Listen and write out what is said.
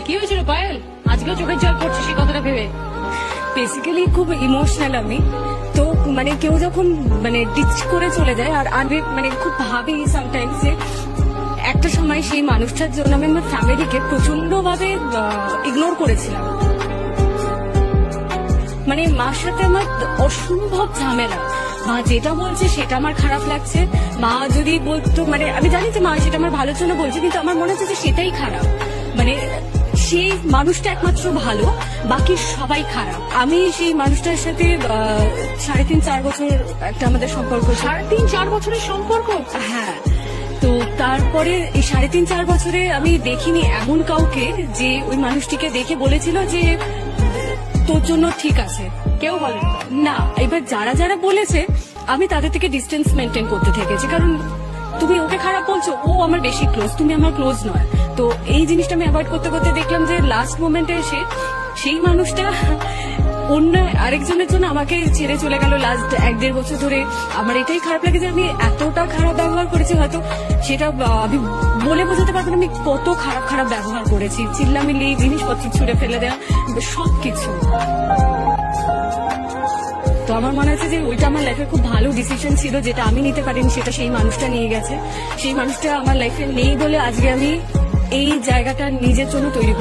কি হয়েছিল পায়েল? আজকেও চোখের জল পড়ছে সেই কথাটা ভেবে। বেসিক্যালি খুব ইমোশনাল আমি তো, মানে কেউ যখন মানে ডিচ করে চলে যায় আর আমি মানে খুব ভাবি সামটাইমস যে একটা সময় সেই মানুষটার জন্য আমি আমার ফ্যামিলিকে প্রচন্ড ভাবে ইগনোর করেছিলাম। মানে মার সাথে আমার অসম্ভব ঝামেলা, মা যেটা বলছে সেটা আমার খারাপ লাগছে। মা যদি বলতো, মানে আমি জানি যে মা সেটা আমার ভালোর জন্য বলছে, কিন্তু আমার মনে হচ্ছে যে সেটাই খারাপ। মানে সেই মানুষটা একমাত্র ভালো, বাকি সবাই খারাপ। আমি সেই মানুষটার সাথে 3.5-4 বছর একটা আমাদের সম্পর্ক। 3.5-4 বছরের সম্পর্ক? হ্যাঁ। তো তারপরে এই 3.5-4 বছরে আমি দেখিনি এমন কাউকে যে ওই মানুষটিকে দেখে বলেছিল যে তোর জন্য ঠিক আছে। কেউ বলে না। এবার যারা যারা বলেছে আমি তাদের থেকে ডিস্টেন্স মেনটেন করতে থেকেছি, কারণ তুমি ওকে খারাপ বলছো, ও আমার বেশি ক্লোজ, তুমি আমার ক্লোজ নয়। তো এই জিনিসটা আমি অ্যাভয়েড করতে করতে দেখলাম যে লাস্ট মোমেন্টে এসে সেই মানুষটা অন্য আরেকজনের জন্য আমাকে ছেড়ে চলে গেল লাস্ট 1-1.5 বছর ধরে। আমার এটাই খারাপ লাগে যে আমি এতটা খারাপ ব্যবহার করেছি, হয়তো সেটা আমি বলে বোঝাতে পারবো না আমি কত খারাপ খারাপ ব্যবহার করেছি। চিল্লামিল্লি, জিনিসপত্র ছুঁড়ে ফেলে দেওয়া, সবকিছু। তো আমার মনে হচ্ছে যে ওইটা আমার লাইফের খুব ভালো ডিসিশন ছিল, যেটা আমি নিতে পারিনি সেটা সেই মানুষটা নিয়ে গেছে। সেই মানুষটা আমার লাইফে নেই বলে আজকে আমি এই জায়গাটা নিজের জন্য তৈরি